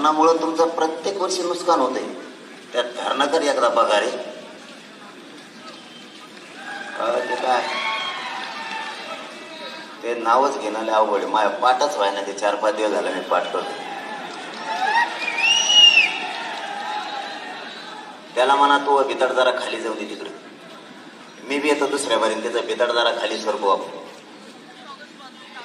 धरणामुळं तुमचं प्रत्येक वर्षी नुकसान होतंय. त्या धरणाकर एकदा बघा रे. ते काय ते नावच घेणं लय अवघड आहे. माझ्या पाठच व्हाय ना ते 4-5 दिवस झाला मी पाठ करतो. त्याला म्हणा तू बितड जरा खाली जाऊ दे तिकडे. मी बी येतो दुसऱ्या बारीन त्याचं बितड जरा खाली सरकू आपण.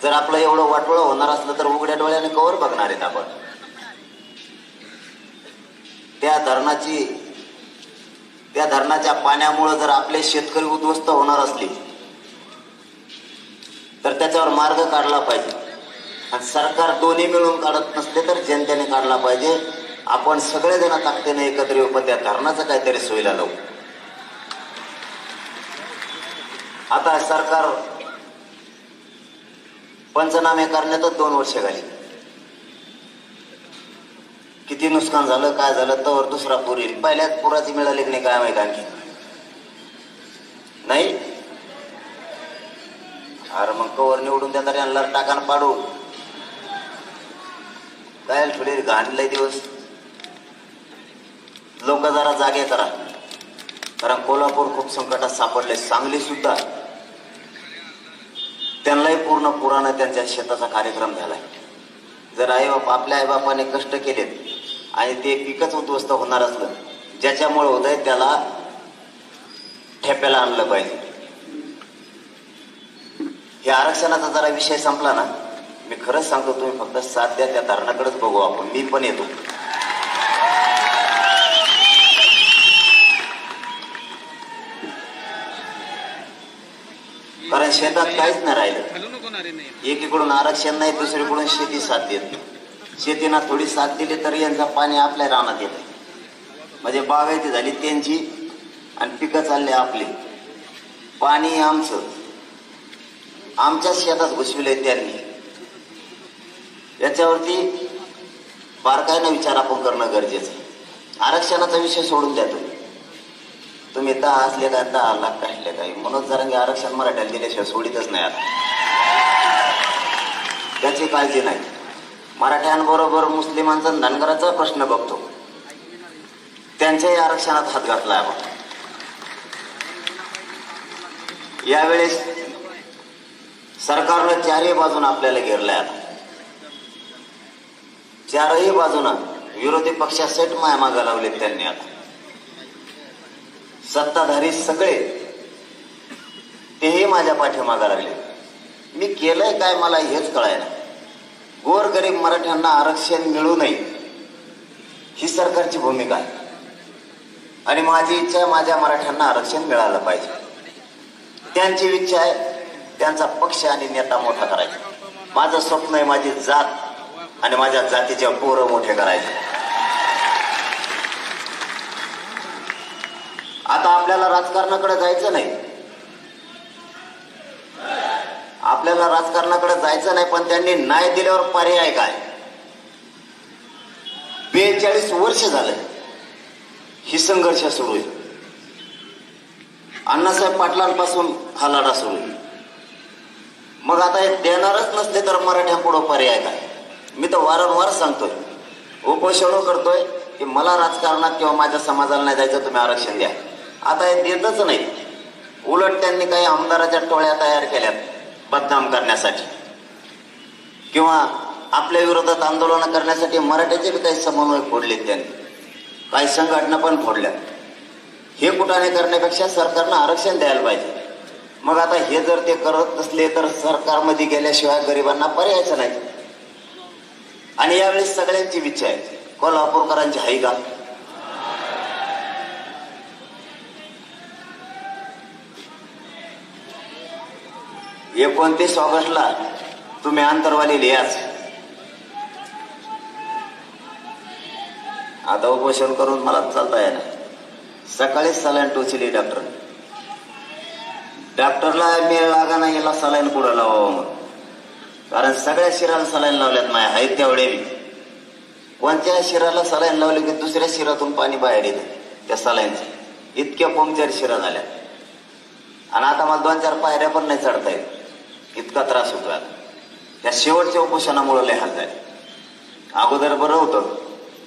जर आपलं एवढं वाटोळं होणार असलं तर उघड्या डोळ्याने कवर बघणार आहेत आपण. त्या धरणाच्या पाण्यामुळे जर आपले शेतकरी उद्ध्वस्त होणार असले तर त्याच्यावर मार्ग काढला पाहिजे. आणि सरकार दोन्ही मिळून काढत नसले तर जनतेने काढला पाहिजे. आपण सगळेजण ताकदीने एकत्र येऊ पण त्या धरणाचं काहीतरी सोयीला लावू. आता सरकार पंचनामे करण्यातच 2 वर्ष झाली. किती नुकसान झालं काय झालं तर दुसरा पूर येईल. पहिल्याच पुराची मिळाली की नाही काय माहित आणखी नाही. अरे मग कवर निवडून देतात यांना टाकान पाडू काय थोडी घाणलंय दिवस. लोक जरा जागे करा. कारण कोल्हापूर खूप संकटात सापडले. सांगली सुद्धा त्यांनाही पूर्ण पुरानं त्यांच्या शेताचा कार्यक्रम झालाय. जर आपल्या आईबापाने कष्ट केलेत आणि ते पिकच उद्ध्वस्त होणार असलं ज्याच्यामुळे होत आहे त्याला ठेप्याला आणलं पाहिजे. हे आरक्षणाचा जरा विषय संपला ना मी खरंच सांगतो तुम्ही फक्त साथ द्या. त्या धरणाकडेच बघू आपण. मी पण येतो. कारण शेतात काहीच नाही राहिलं. एकीकडून आरक्षण नाही दुसरीकडून शेती साथ देत नाही. शेतीना थोडी साथ दिली तरी यांचं पाणी आपल्या रानात येते. म्हणजे बागायती झाली त्यांची आणि पिकं चालले आपली. पाणी आमचं आमच्या शेतात घुसविले त्यांनी. याच्यावरती बारकाईनं विचार आपण करणं गरजेचं आहे. आरक्षणाचा विषय सोडून द्या. तुम्ही 10 असले काय 10 लाख काढले काय मनोज जरांगे आरक्षण मराठ्याला दिल्याशिवाय सोडितच नाही. आता त्याची काळजी नाही. मराठ्यांबरोबर मुस्लिमांचा धनगराचा प्रश्न बघतो. त्यांच्याही आरक्षणात हात घातला आपण. यावेळेस सरकारनं 4ही बाजून आपल्याला घेरलंय. आता 4ही बाजूनं विरोधी पक्षा सेट माया मागं लावलेत त्यांनी. आता सत्ताधारी सगळे तेही माझ्या पाठीमागा लागले. मी केलंय काय मला हेच कळायला. गोरगरीब मराठ्यांना आरक्षण मिळू नये ही सरकारची भूमिका आहे. आणि माझी इच्छा आहे माझ्या मराठ्यांना आरक्षण मिळालं पाहिजे. त्यांची इच्छा आहे त्यांचा पक्ष आणि नेता मोठा करायचा. माझं स्वप्न आहे माझी जात आणि माझ्या जातीच्या पोरं मोठे करायचे. आता आपल्याला राजकारणाकडे जायचं नाही. आपल्याला राजकारणाकडे जायचं नाही. पण त्यांनी न्याय दिल्यावर पर्याय काय. 42 वर्ष झालं ही संघर्ष सुरू आहे. अण्णासाहेब पाटलांपासून हा लढा सुरू आहे. मग आता हे देणारच नसले तर मराठ्यांपुढं पर्याय काय. मी तर वारंवार सांगतोय उपोषण करतोय की मला राजकारणात किंवा माझ्या समाजाला नाही जायचं तुम्ही आरक्षण द्या. आता हे देतच नाही. उलट त्यांनी काही आमदाराच्या टोळ्या तयार केल्यात बदनाम करण्यासाठी किंवा आपल्या विरोधात आंदोलन करण्यासाठी. मराठ्याचे बी काही समन्वय फोडलेत त्यांनी. काही संघटना पण फोडल्यात. हे कुठाने करण्यापेक्षा सरकारनं आरक्षण द्यायला पाहिजे. मग आता हे जर ते करत नसले तर सरकारमध्ये गेल्याशिवाय गरिबांना पर्यायचं नाही. आणि यावेळेस सगळ्यांची इच्छा आहे. कोल्हापूरकरांची आहे का. 29 ऑगस्टला तुम्ही आंतरवाली लिहाच. आता उपोषण करून मला चालता येणार. सकाळीच सलाईन टोचली डॉक्टरला मेळ लागा ना याला सलाईन कुठं लावावं मग. कारण सगळ्या शिराला सलाईन लावल्यात माया आहेत तेवढे बी. कोणत्या शिराला सलाईन लावली की दुसऱ्या शिरातून पाणी बाहेर येते त्या सलाईनचं. इतक्या पंक्चर शिरा झाल्या. आणि आता मला 2-4 पायऱ्या पण नाही चढता येत. इतका त्रास होतो. आता त्या शेवटच्या उपोषणामुळे लय हाल झाले. अगोदर बरं होतं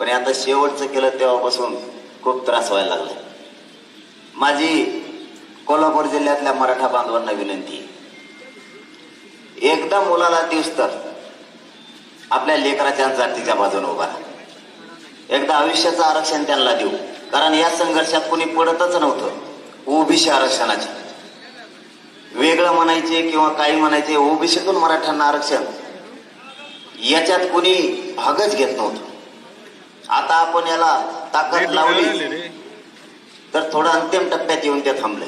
पण आता शेवटचं केलं तेव्हापासून खूप त्रास व्हायला लागला. माझी कोल्हापूर जिल्ह्यातल्या मराठा बांधवांना विनंती आहे, एकदा मुलाला दिवस तर आपल्या लेकराच्या जातीच्या बाजूने उभा राहा. एकदा आयुष्याचं आरक्षण त्यांना देऊ, कारण या संघर्षात कोणी पडतच नव्हतं. ओबीसी आरक्षणाचे वेगळं म्हणायचे किंवा काही म्हणायचे, ओबीसीतून मराठ्यांना आरक्षण याच्यात कोणी भागच घेत नव्हतं. आता आपण याला ताकद लावली तर थोडं अंतिम टप्प्यात येऊन ते थांबले.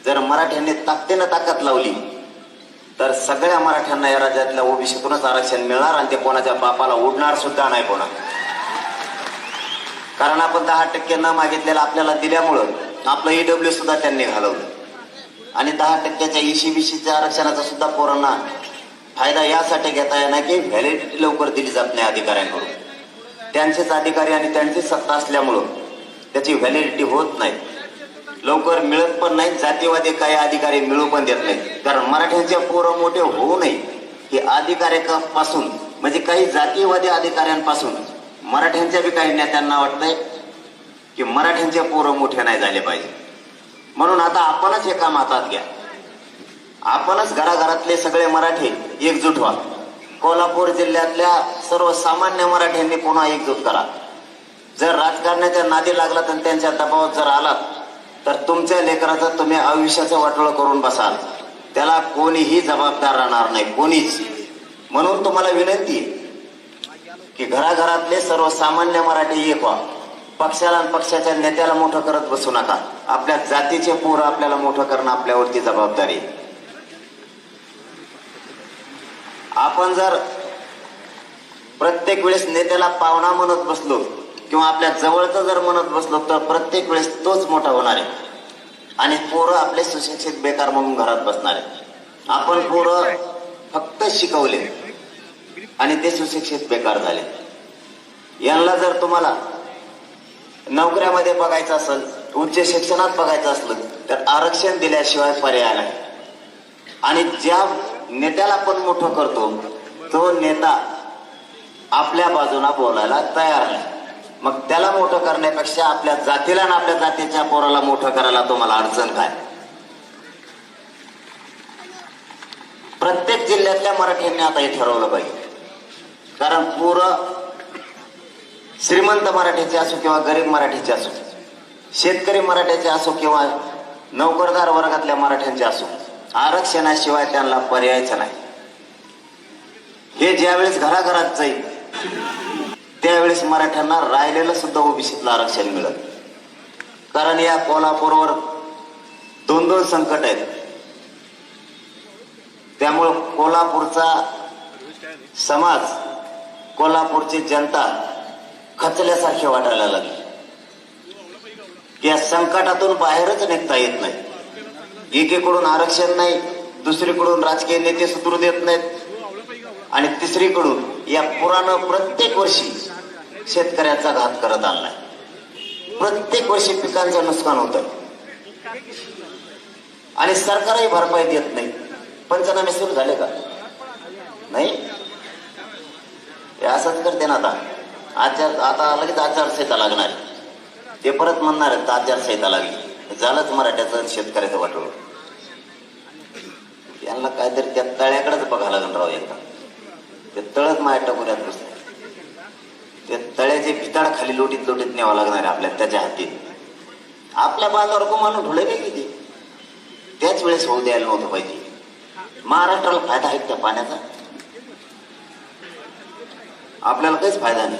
जर मराठ्यांनी ताकदीनं ताकद लावली तर सगळ्या मराठ्यांना या राज्यातल्या ओबीसीतूनच आरक्षण मिळणार आणि ते कोणाच्या बापाला उडणार सुद्धा नाही कोणा. कारण आपण 10% न मागितलेलं आपल्याला दिल्यामुळं आपलं ईडब्ल्यू सुद्धा त्यांनी घालवलं आणि 10%च्या ईसीबीसीच्या आरक्षणाचा सुद्धा पोरांना फायदा यासाठी घेता येणार की व्हॅलिडिटी लवकर दिली जात नाही अधिकाऱ्यांकडून. त्यांचेच अधिकारी आणि त्यांचीच सत्ता असल्यामुळं त्याची व्हॅलिडिटी होत नाही, लवकर मिळत पण नाही. जातीवादी काही अधिकारी मिळू पण देत नाहीत, कारण मराठ्यांचे पोरं मोठे होऊ नये हे अधिकाऱ्यापासून म्हणजे काही जातीवादी अधिकाऱ्यांपासून मराठ्यांच्या बी काही नेत्यांना वाटतंय की मराठ्यांचे पोरं मोठे नाही झाले पाहिजे. म्हणून आता आपणच हे काम हातात घ्या. आपणच घराघरातले सगळे मराठी एकजूट व्हा. कोल्हापूर जिल्ह्यातल्या सर्वसामान्य मराठ्यांनी पुन्हा एकजूट करा. जर राजकारणाच्या नादी लागला तर त्यांच्या दबावात जर आलात तर तुमच्या लेकराचं तुम्ही आयुष्याचं वाटोळं करून बसाल, त्याला कोणीही जबाबदार राहणार नाही, कोणीच. म्हणून तुम्हाला विनंती आहे की घराघरातले सर्वसामान्य मराठी एक व्हा. पक्षाला आणि पक्षाच्या नेत्याला मोठं करत बसू नका. आपल्या जातीचे पोरं आपल्याला मोठं करणं आपल्यावरती जबाबदारी. आपण जर प्रत्येक वेळेस नेत्याला पाहुणा म्हणत बसलो किंवा आपल्या जवळचं जर म्हणत बसलो तर प्रत्येक वेळेस तोच मोठा होणार आहे आणि पोरं आपले सुशिक्षित बेकार म्हणून घरात बसणार आहे. आपण पोरं फक्त शिकवले आणि ते सुशिक्षित बेकार झाले. यांना जर तुम्हाला नोकऱ्यामध्ये बघायचं असेल, उच्च शिक्षणात बघायचं असलं तर आरक्षण दिल्याशिवाय पर्याय नाही. आणि ज्या नेत्याला पण मोठं करतो तो नेता आपल्या बाजूला बोलायला तयार नाही. मग त्याला मोठं करण्यापेक्षा आपल्या जातीला आणि आपल्या जातीच्या पोराला मोठं करायला तुम्हाला अडचण काय? प्रत्येक जिल्ह्यातल्या मराठ्यांनी आता हे ठरवलं पाहिजे, कारण पोरं श्रीमंत मराठीचे असो किंवा गरीब मराठीचे असो, शेतकरी मराठ्याचे असो किंवा नोकरदार वर्गातल्या मराठ्यांचे असो, आरक्षणाशिवाय त्यांना पर्यायच नाही. हे ज्यावेळेस घराघरात जाईल त्यावेळेस मराठ्यांना राहिलेलं सुद्धा ओबीसीतलं आरक्षण मिळत. कारण या कोल्हापूरवर 2 संकट आहेत. त्यामुळं कोल्हापूरचा समाज, कोल्हापूरची जनता खचल्यासारखे वाटायला लागली की या संकटातून बाहेरच निघता येत नाही. एकीकडून आरक्षण नाही, दुसरीकडून राजकीय नेते सुधरू देत नाहीत आणि तिसरीकडून या पुरानं प्रत्येक वर्षी शेतकऱ्याचा घात करत आणलाय. प्रत्येक वर्षी पिकांचं नुकसान होतं आणि सरकारही भरपाई देत नाही. पंचनामे सुरू झाले का? नाही. हे असंच करते ना. आता लगेच आचारसंहिता लागणार, ते परत म्हणणार आहेत आचारसंहिता लागली, झालंच मराठ्याचं शेतकऱ्याचं वाटोळं. यांना काहीतरी त्या तळ्याकडेच बघायला लागणार राव. एकदा ते तळच माझ्या टकोऱ्यात बसते. ते तळ्याचे भिताड खाली लोटीत लोटीत न्यावं लागणार आहे आपल्या त्याच्या हाती. आपल्या बांधावर गुमानून ढोळे काय किती त्याच वेळेस होऊ द्यायला नव्हतं पाहिजे. महाराष्ट्राला फायदा आहे त्या पाण्याचा? आपल्याला काहीच फायदा नाही.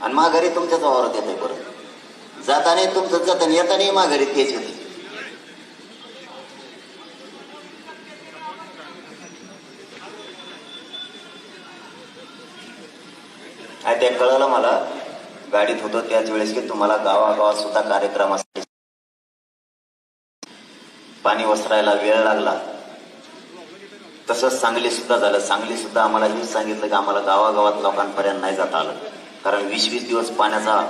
आणि माघारी तुमच्याच वावरात येते. परत जाताना तुमचं जाताना येताना माघारी तेच येते. ते कळलं मला गाडीत होतो त्याच वेळेस की तुम्हाला गावागावात सुद्धा कार्यक्रम असते. पाणी वसरायला वेळ लागला. तसंच सांगली सुद्धा झालं. सांगली सुद्धा आम्हाला हेच सांगितलं की आम्हाला गावागावात लोकांपर्यंत नाही जाता आलं, कारण 20-20 दिवस पाण्याचा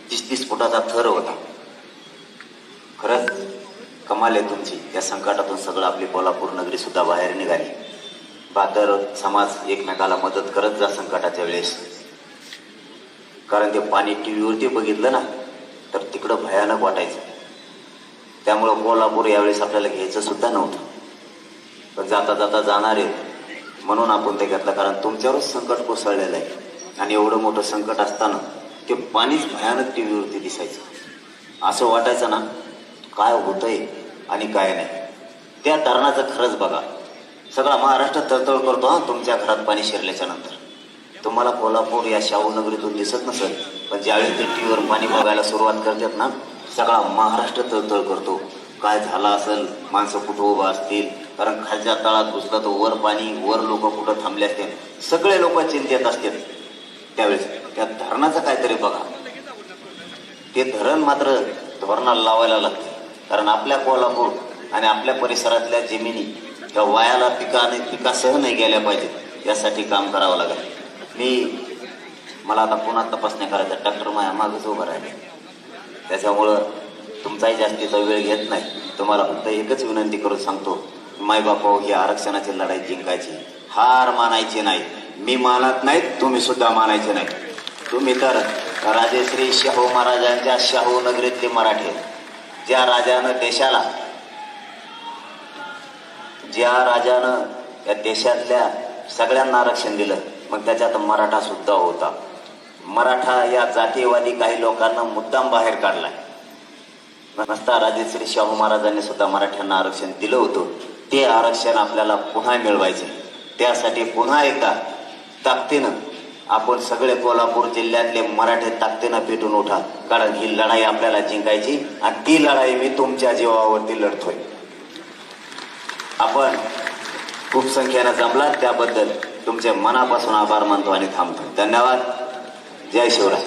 30-30 फुटाचा थर होता. खरंच कमाल आहे तुमची. त्या संकटातून सगळं आपली कोल्हापूर नगरी सुद्धा बाहेर निघाली. बातर समाज एकमेकाला मदत करत जा संकटाच्या वेळेस. कारण ते पाणी टीव्हीवरती बघितलं ना तर तिकडं भयानक वाटायचं. त्यामुळं कोल्हापूर यावेळेस आपल्याला घ्यायचं सुद्धा नव्हतं, पण जाता जाता जाणार आहे म्हणून आपण ते घेतलं. कारण तुमच्यावरच संकट कोसळलेलं आहे आणि एवढं मोठं संकट असताना ते पाणीच भयानक टीव्हीवरती दिसायचं. असं वाटायचं ना काय होतंय आणि काय नाही. त्या धरणाचं खरंच बघा, सगळा महाराष्ट्र तळतळ करतो हा तुमच्या घरात पाणी शिरल्याच्या नंतर. तुम्हाला कोल्हापूर या शाहू नगरीतून दिसत नसेल, पण ज्यावेळी ते टीव्हीवर पाणी बघायला सुरुवात करतात ना सगळा महाराष्ट्र तळतळ करतो. काय झालं असेल, माणसं कुठं उभं असतील, कारण खालच्या तळात घुसलं तर वर पाणी, वर लोक कुठं थांबले असतील, सगळे लोक चिंतेत असतात. त्यावेळेस त्या धरणाचं काहीतरी बघा. ते धरण मात्र धोरणाला लावायला लागते, कारण आपल्या कोल्हापूर आणि आपल्या परिसरातल्या जमिनी त्या वायाला पिकासह नाही गेल्या पाहिजेत यासाठी काम करावं लागेल. मला आता पुन्हा तपासण्या करायच्या, डॉक्टर माया मागच उभं राहिले. त्याच्यामुळं तुमचाही जास्तीचा वेळ घेत नाही. तुम्हाला फक्त एकच विनंती करून सांगतो, मायबापा ही आरक्षणाची लढाई जिंकायची, हार मानायची नाही. मी मानत नाहीत, तुम्ही सुद्धा मानायचे नाही. तुम्ही तर राजेश्री शाहू महाराजांच्या शाहू नगरीतले मराठी, ज्या राजानं या देशातल्या सगळ्यांना आरक्षण दिलं, मग त्याच्यात मराठा सुद्धा होता. मराठा या जातीयवादी काही लोकांना मुद्दाम बाहेर काढलाय. नसता राजेश्री शाहू महाराजांनी सुद्धा मराठ्यांना आरक्षण दिलं होतं. ते आरक्षण आपल्याला पुन्हा मिळवायचे. त्यासाठी पुन्हा एकदा ताकदीनं आपण सगळे कोल्हापूर जिल्ह्यातले मराठे ताकदीनं पेटून उठा, कारण ही लढाई आपल्याला जिंकायची आणि ती लढाई मी तुमच्या जीवावरती लढतोय. आपण खूप संख्येनं जमलात त्याबद्दल तुमचे मनापासून आभार मानतो आणि थांबतो. धन्यवाद. जय शिवराय.